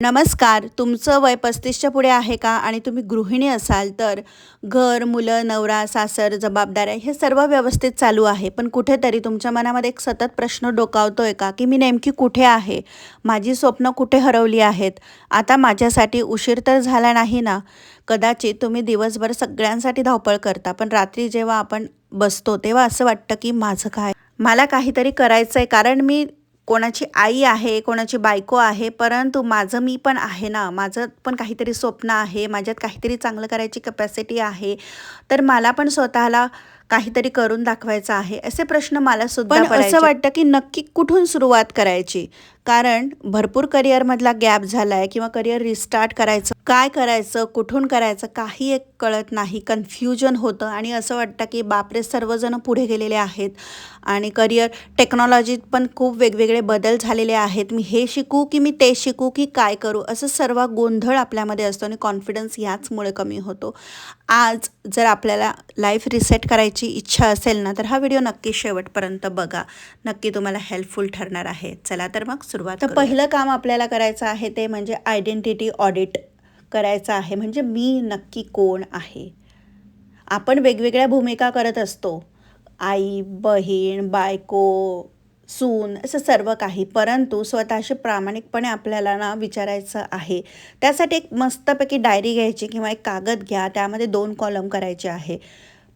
नमस्कार. तुमचं वय 35च्या पुढे आहे का आणि तुम्ही गृहिणी असाल तर घर, मुलं, नवरा, सासर, जबाबदाऱ्या हे सर्व व्यवस्थित चालू आहे. पण कुठेतरी तुमच्या मनामध्ये एक सतत प्रश्न डोकावतोय का, की मी नेमकी कुठे आहे? माझी स्वप्न कुठे हरवली आहेत? आता माझ्यासाठी उशीर तर झाला नाही ना? कदाचित तुम्ही दिवसभर सगळ्यांसाठी धावपळ करता, पण रात्री जेव्हा आपण बसतो तेव्हा असं वाटतं, की माझं काय? मला काहीतरी करायचं आहे कारण मी कोणाची आई आहे, कोणाची बायको आहे, परंतु माझं मी पण आहे ना, माझं पण काहीतरी स्वप्न आहे, माझ्यात काहीतरी चांगलं करायची कॅपॅसिटी आहे. तर मला पण स्वतःला काहीतरी करून दाखवायचं आहे. असे प्रश्न मला सुद्धा पण असं वाटतं, की नक्की कुठून सुरुवात करायची? कारण भरपूर करिअरमधला गॅप झाला आहे किंवा करिअर रिस्टार्ट करायचं, काय करायचं, कुठून करायचं काही एक कळत नाही. कन्फ्युजन होतं आणि असं वाटतं, की बापरे सर्वजण पुढे गेलेले आहेत आणि करिअर टेक्नॉलॉजीत पण खूप वेगवेगळे बदल झालेले आहेत. मी हे शिकू की मी ते शिकू की काय करू? असं सर्व गोंधळ आपल्यामध्ये असतो आणि कॉन्फिडन्स ह्याचमुळे कमी होतो. आज जर आपल्याला लाईफ रिसेट करायची इच्छा असेल ना, तर हा व्हिडिओ नक्की शेवटपर्यंत बघा. नक्की तुम्हाला हेल्पफुल ठरणार आहे. चला तर मग सुरुवात तर पहिलं काम आपल्याला करायचं आहे ते म्हणजे आयडेंटिटी ऑडिट करायचं आहे. म्हणजे मी नक्की कोण आहे? आपण वेगवेगळ्या भूमिका करत असतो. आई, बहीण, बायको, सून असं सर्व काही. परंतु स्वतःशी प्रामाणिकपणे आपल्याला ना विचारायचं आहे. त्यासाठी एक मस्तपैकी डायरी घ्यायची किंवा एक कागद घ्या. त्यामध्ये 2 कॉलम करायचे आहे.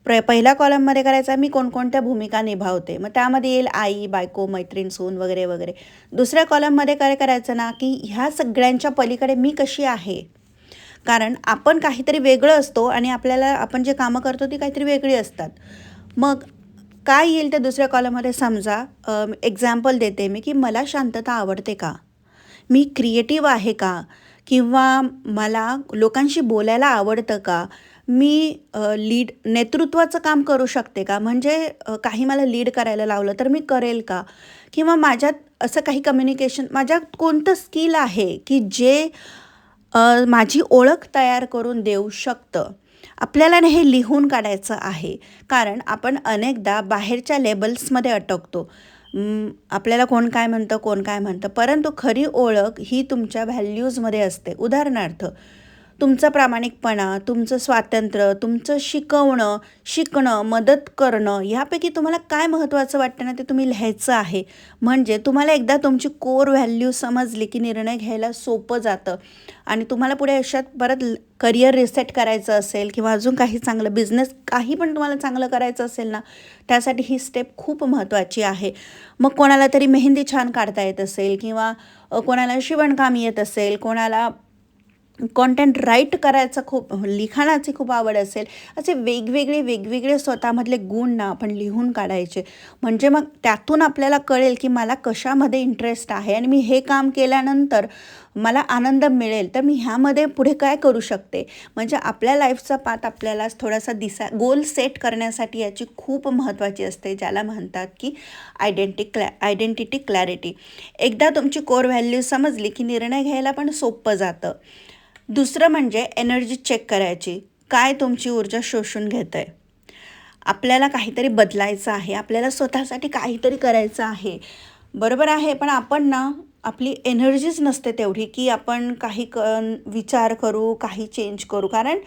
पहिल्या कॉलममध्ये करायचा मी कोणकोणत्या भूमिका निभावते. मग त्यामध्ये येईल आई, बायको, मैत्रीण, सून वगैरे, वगैरे. दुसऱ्या कॉलममध्ये काय करायचं ना, की ह्या सगळ्यांच्या पलीकडे मी कशी आहे? कारण आपण काहीतरी वेगळं असतो आणि आपल्याला आपण जे कामं करतो ती काहीतरी वेगळी असतात. मग काय येईल त्या दुसऱ्या कॉलममध्ये समजा एक्झाम्पल देते मी, की मला शांतता आवडते का? मी क्रिएटिव्ह आहे का? किंवा मला लोकांशी बोलायला आवडतं का? मी नेतृत्वाचं काम करू शकते का? म्हणजे काही मला लीड करायला लावलं तर मी करेल का? किंवा माझ्यात असं काही कम्युनिकेशन माझ्यात कोणतं स्किल आहे, की जे माझी ओळख तयार करून देऊ शकतं. आपल्याला ना हे लिहून काढायचं आहे. कारण आपण अनेकदा बाहेरच्या लेबल्समध्ये अटकतो. आपल्याला कोण काय म्हणतं, कोण काय म्हणतं. परंतु खरी ओळख ही तुमच्या व्हॅल्यूजमध्ये असते. उदाहरणार्थ, तुमचा प्रामाणिकपणा, तुमचं स्वातंत्र्य, तुमचं शिकणं, मदत करणं यापैकी तुम्हाला काय महत्त्वाचं वाटतं ना ते तुम्ही लिहायचं आहे. म्हणजे तुम्हाला एकदा तुमची कोर व्हॅल्यू समजली की निर्णय घ्यायला सोपं जातं आणि तुम्हाला पुढे आयुष्यात परत करिअर रिसेट करायचं असेल किंवा अजून काही चांगलं बिझनेस काही पण तुम्हाला चांगलं करायचं असेल ना, त्यासाठी ही स्टेप खूप महत्त्वाची आहे. मग कोणाला तरी मेहंदी छान काढता येत असेल किंवा कोणाला शिवणकाम येत असेल, कोणाला कॉन्टेंट राईट करायचं लिखाणाची खूप आवड असेल, असे वेगवेगळे स्वतःमधले गुण ना आपण लिहून काढायचे. म्हणजे मग त्यातून आपल्याला कळेल की मला कशामध्ये इंटरेस्ट आहे आणि मी हे काम केल्यानंतर मला आनंद मिळेल, तर मी ह्यामध्ये पुढे काय करू शकते. म्हणजे आपल्या लाईफचा पाथ आपल्याला थोडासा गोल सेट करण्यासाठी याची खूप महत्त्वाची असते, ज्याला म्हणतात की आयडेंटिटी क्लॅरिटी. एकदा तुमची कोर व्हॅल्यू समजली की निर्णय घ्यायला पण सोपं जातं. दुसरं म्हणजे एनर्जी चेक करायची. काय तुमची ऊर्जा शोषून घेत आहे? आपल्याला काहीतरी बदलायचं आहे, आपल्याला स्वतःसाठी काहीतरी करायचं आहे, बरोबर आहे. पण आपण ना आपली एनर्जीच नसते तेवढी की आपण काही विचार करू, काही चेंज करू. कारण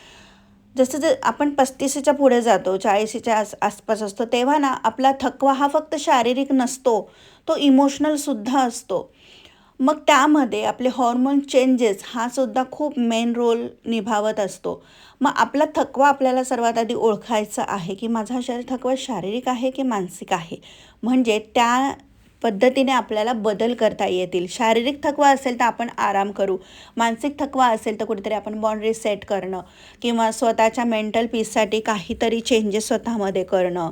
जसं आपण 35च्या पुढे जातो, 40च्या आसपास असतो, तेव्हा ना आपला थकवा हा फक्त शारीरिक नसतो, तो इमोशनलसुद्धा असतो. मग त्यामध्ये आपले हॉर्मोन चेंजेस हा सुद्धा खूप मेन रोल निभावत असतो. मग आपला थकवा आपल्याला सर्वात आधी ओळखायचा आहे, की माझा थकवा शारीरिक आहे की मानसिक आहे. म्हणजे त्या पद्धतीने आपल्याला बदल करता येतील. शारीरिक थकवा असेल तर आपण आराम करू. मानसिक थकवा असेल तर कुठेतरी आपण बाउंड्री सेट करणं किंवा स्वतःच्या मेंटल पीससाठी काहीतरी चेंजेस स्वतःमध्ये करणं.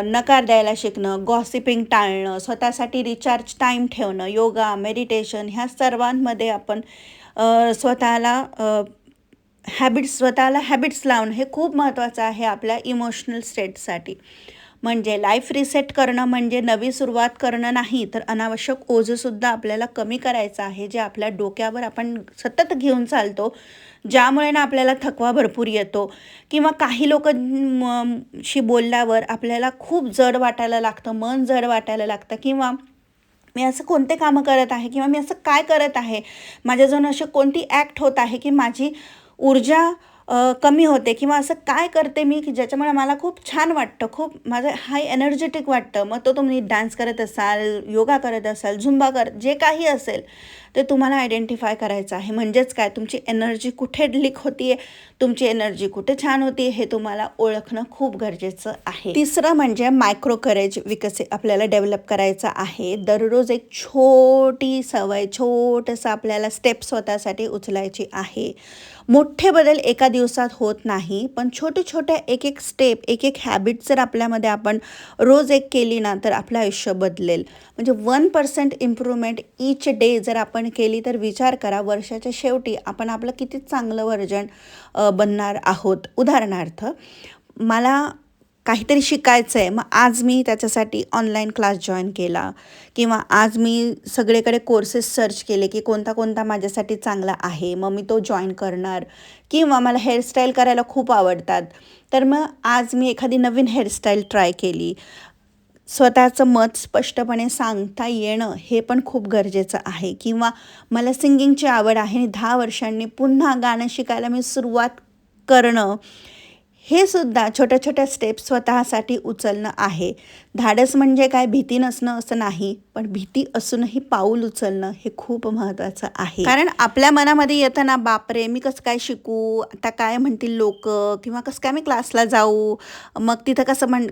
नकार द्यायला शिकणं, गॉसिपिंग टाळणं, स्वतःसाठी रिचार्ज टाईम ठेवणं, योगा, मेडिटेशन ह्या सर्वांमध्ये आपण स्वतःला हॅबिट्स लावणं हे खूप महत्त्वाचं आहे आपल्या इमोशनल स्टेटसाठी. म्हणजे लाईफ रिसेट करणं म्हणजे नवी सुरुवात करणं नाही, तर अनावश्यक ओझंसुद्धा आपल्याला कमी करायचं आहे, जे आपल्या डोक्यावर आपण सतत घेऊन चालतो, ज्यामुळे ना आपल्याला थकवा भरपूर येतो. किंवा काही शी बोलल्यावर आपल्याला खूप जड वाटायला लागतं, मन जड वाटायला लागतं किंवा मी असं कोणते कामं करत आहे किंवा मी असं काय करत आहे, माझ्याजवळ अशी कोणती ॲक्ट होत आहे की माझी ऊर्जा कमी होते किंवा असं काय करते मी की ज्याच्यामुळे मला खूप छान वाटतं, खूप माझं हाय एनर्जेटिक वाटतं. मग तो तुम्ही डान्स करत असाल, योगा करत असाल, झुंबा जे काही असेल ते तुम्हाला आयडेंटिफाय करायचं आहे. म्हणजेच काय, तुमची एनर्जी कुठे लीक होती आहे, तुमची एनर्जी कुठे छान होती हे तुम्हाला ओळखणं खूप गरजेचं आहे. तिसरं म्हणजे मायक्रो करेज आपल्याला डेव्हलप करायचं आहे. दररोज एक छोटी सवय, छोटंसं आपल्याला स्टेप स्वतःसाठी उचलायची आहे. मोठे बदल एका दिवसात होत नाही, पण छोटे छोटे एक एक स्टेप, एक एक हॅबिट जर आपल्यामध्ये आपण रोज एक केली ना, तर आपलं आयुष्य बदलेल. म्हणजे 1% इम्प्रूव्हमेंट ईच डे जर आपण केली, तर विचार करा वर्षाच्या शेवटी आपण आपलं किती चांगलं व्हर्जन बनणार आहोत. उदाहरणार्थ, मला काहीतरी शिकायचं आहे, मग आज मी त्याच्यासाठी ऑनलाईन क्लास जॉईन केला किंवा आज मी सगळीकडे कोर्सेस सर्च केले की कोणता कोणता माझ्यासाठी चांगला आहे, मग मी तो जॉईन करणार. किंवा मला हेअरस्टाईल करायला खूप आवडतात, तर मग आज मी एखादी नवीन हेअरस्टाईल ट्राय केली. स्वतःचं मत स्पष्टपणे सांगता येणं हे पण खूप गरजेचं आहे. किंवा मला सिंगिंगची आवड आहे, 10 वर्षांनी पुन्हा गाणं शिकायला मी सुरुवात करणं, हे सुद्धा छोट्या छोट्या स्टेप्स स्वतःसाठी उचलणं आहे. धाडस म्हणजे काय, भीती नसणं असं नाही, पण भीती असूनही पाऊल उचलणं हे खूप महत्त्वाचं आहे. कारण आपल्या मनामध्ये येतं ना, बापरे मी कसं काय शिकू, आता काय म्हणतील लोक, किंवा कसं काय मी क्लासला जाऊ, मग तिथं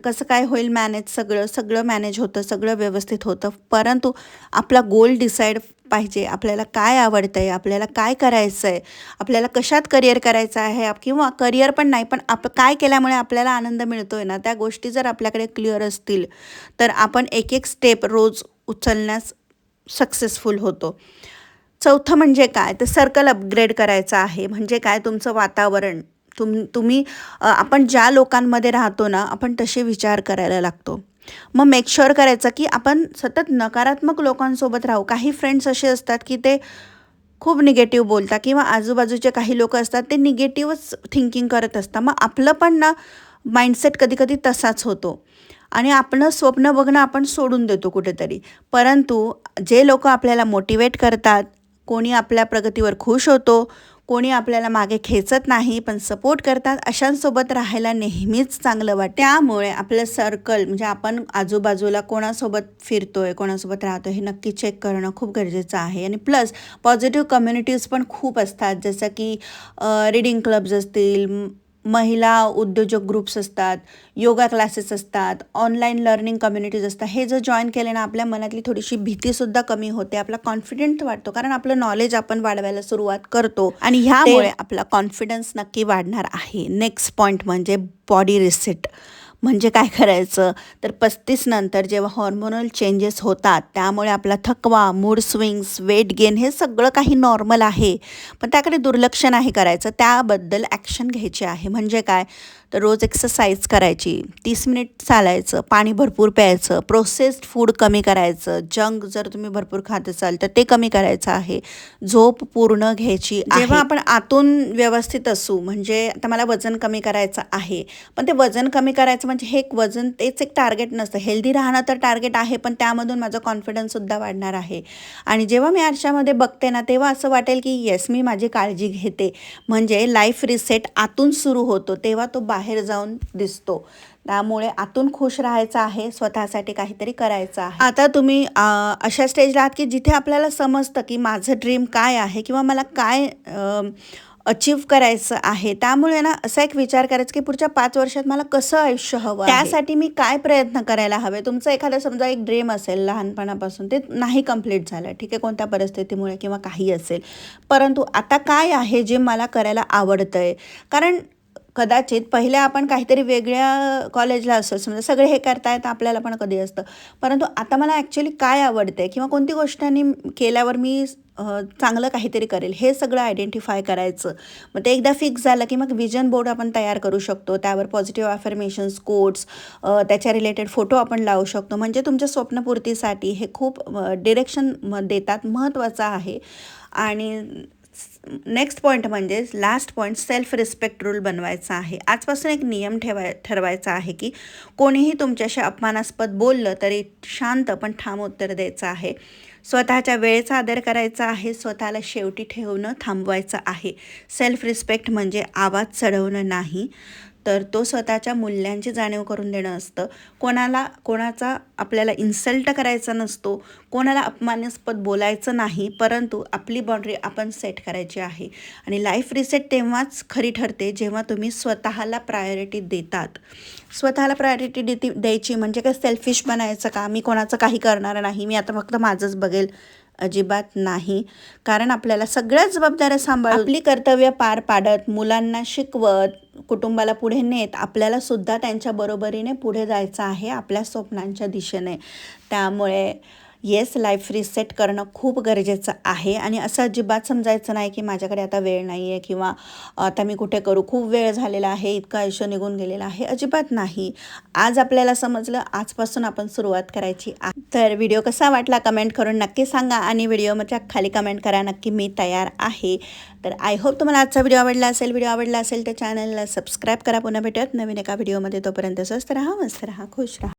कसं काय होईल मॅनेज, सगळं मॅनेज होतं, सगळं व्यवस्थित होतं. परंतु आपला गोल डिसाईड पाहिजे. आपल्याला काय आवडतं आहे, आपल्याला काय करायचं आहे, आपल्याला कशात करिअर करायचं आहे, किंवा करिअर पण नाही, पण काय केल्यामुळे आपल्याला आनंद मिळतो आहे ना, त्या गोष्टी जर आपल्याकडे क्लिअर असतील, तर आपण एक एक स्टेप रोज उचलण्यास सक्सेसफुल होतो. चौथं म्हणजे काय, तर सर्कल अपग्रेड करायचं आहे. म्हणजे काय, तुमचं वातावरण, तुम्ही आपण ज्या लोकांमध्ये राहतो ना, आपण तसे विचार करायला लागतो. मग मेक शुअर करायचं की आपण सतत नकारात्मक लोकांसोबत राहू. काही फ्रेंड्स असे असतात की ते खूप निगेटिव्ह बोलतात किंवा आजूबाजूचे काही लोक असतात ते निगेटिव्हच थिंकिंग करत असतात. मग आपलं पण ना माइंडसेट कधी कधी तसाच होतो आणि आपलं स्वप्न बघणं आपण सोडून देतो कुठेतरी. परंतु जे लोक आपल्याला मोटिवेट करतात, कोणी आपल्या प्रगतीवर खुश होतो, कोणी आपल्याला मागे खेचत नाही पण सपोर्ट करतात, अशांसोबत राहायला नेहमीच चांगलं वाटतं. त्यामुळे आपलं सर्कल, म्हणजे आपण आजूबाजूला कोणासोबत फिरतोय, कोणासोबत राहतोय, हे नक्की चेक करणं खूप गरजेचं आहे. आणि प्लस पॉझिटिव्ह कम्युनिटीज पण खूप असतात, जसं की रीडिंग क्लब्स असतील, महिला उद्योजक ग्रुप्स असतात, योगा क्लासेस असतात, ऑनलाईन लर्निंग कम्युनिटीज असतात. हे जर जॉईन केले ना, आपल्या मनातली थोडीशी भीतीसुद्धा कमी होते, आपला कॉन्फिडंट वाटतो, कारण आपलं नॉलेज आपण वाढवायला सुरुवात करतो आणि ह्यामुळे आपला कॉन्फिडन्स नक्की वाढणार आहे. नेक्स्ट पॉईंट म्हणजे बॉडी रिसेट. म्हणजे काय करायचं, तर 35 नंतर जेव्हा हॉर्मोनल चेंजेस होतात, त्यामुळे आपला थकवा, मूड स्विंग्स, वेट गेन हे सगळं काही नॉर्मल आहे, पण त्याकडे दुर्लक्ष नाही करायचं, त्याबद्दल ॲक्शन घ्यायची आहे. म्हणजे काय, तर रोज एक्सरसाइज करायची, 30 मिनिट चालायचं, पाणी भरपूर प्यायचं, प्रोसेस्ड फूड कमी करायचं, जंक जर तुम्ही भरपूर खात असाल तर ते कमी करायचं आहे, झोप पूर्ण घ्यायची आहे. जेव्हा आपण आतून व्यवस्थित असू, म्हणजे आता मला वजन कमी करायचं आहे, पण ते वजन कमी करायचं म्हणजे हे एक वजन तेच एक टार्गेट नसतं. हेल्दी राहणं तर टार्गेट आहे, पण त्यामधून माझा कॉन्फिडन्ससुद्धा वाढणार आहे. आणि जेव्हा मी आरशामध्ये बघते ना, तेव्हा असं वाटेल की येस, मी माझी काळजी घेते. म्हणजे लाईफ रिसेट आतून सुरू होतो, तेव्हा तो बाहेर जाऊन दिसतो. त्यामुळे आतून खुश राहायचं आहे, स्वतःसाठी काहीतरी करायचं आहे. आता तुम्ही अशा स्टेजला आहात की जिथे आपल्याला समजतं की माझं ड्रीम काय आहे किंवा मला काय अचीव्ह करायचं आहे. त्यामुळे ना असा एक विचार करायचा की पुढच्या 5 वर्षात मला कसं आयुष्य हवं आहे, त्यासाठी मी काय प्रयत्न करायला हवे. तुमचं एखादं समजा एक ड्रीम असेल लहानपणापासून, ते नाही कंप्लीट झालं, ठीक आहे, कोणत्या परिस्थितीमुळे किंवा काही असेल, परंतु आता काय आहे जे मला करायला आवडतंय. कारण कदाचित पहिले आपण काहीतरी वेगळ्या कॉलेजला असो, समजा सगळे हे करतायत, आपल्याला पण कधी असतं, परंतु आता मला ॲक्च्युली काय आवडतं आहे किंवा कोणती गोष्टांनी केल्यावर मी चांगलं काहीतरी करेल, हे सगळं आयडेंटिफाय करायचं. मग ते एकदा फिक्स झालं की मग विजन बोर्ड आपण तयार करू शकतो, त्यावर पॉझिटिव्ह अफर्मेशन्स, कोट्स, त्याच्या रिलेटेड फोटो आपण लावू शकतो. म्हणजे तुमच्या स्वप्नपूर्तीसाठी हे खूप डिरेक्शन देतात, महत्त्वाचं आहे. आणि नेक्स्ट पॉईंट म्हणजे last point, self respect rule बनवायचा आहे. आजपासून एक नियम ठरवायचा आहे की कोणीही तुमच्याशी अपमानास्पद बोललं तरी शांत पण ठाम उत्तर द्यायचं आहे. स्वतःच्या वेळेचा आदर करायचा आहे. स्वतःला शेवटी ठेवणं थांबवायचं आहे. सेल्फ रिस्पेक्ट म्हणजे आवाज चढवणं नाही, तर तो स्वतःच्या मूल्यांची जाणीव करून देणं असतं. कोणाचा आपल्याला इन्सल्ट करायचा नसतो, कोणाला अपमानास्पद बोलायचं नाही, परंतु आपली बाउंड्री आपण सेट करायची आहे. आणि लाईफ रिसेट तेव्हाच खरी ठरते जेव्हा तुम्ही स्वतःला प्रायोरिटी देतात. स्वतःला प्रायोरिटी द्यायची म्हणजे काय सेल्फिश बनायचं का, मी कोणाचं काही करणार नाही, मी आता फक्त माझंच बघेल, अजिबात नाही. कारण आपल्याला सगळ्या जबाबदाऱ्या सांभाळून आपली कर्तव्य पार पाडत, मुलांना शिकवत, कुटुंबाला पुढे नेत आपल्याला सुद्धा त्यांच्या बरोबरीने पुढे जायचं आहे आपल्या स्वप्नांच्या दिशेने. त्यामुळे येस, लाईफ रिसेट करणं खूप गरजेचं आहे. आणि असं अजिबात समजायचं नाही की माझ्याकडे आता वेळ नाही आहे किंवा आता मी कुठे करू, खूप वेळ झालेला आहे, इतकं आयुष्य निघून गेलेलं आहे, अजिबात नाही. आज आपल्याला समजलं, आजपासून आपण सुरुवात करायची आहे. तर व्हिडिओ कसा वाटला कमेंट करून नक्की सांगा आणि व्हिडिओच्या खाली कमेंट करा, नक्की मी तयार आहे. तर आय होप तुम्हाला आजचा व्हिडिओ आवडला असेल. व्हिडिओ आवडला असेल तर चॅनलला सबस्क्राईब करा. पुन्हा भेटूयात नवीन एका व्हिडिओमध्ये. तोपर्यंत स्वस्त राहा, मस्त राहा, खुश राहा.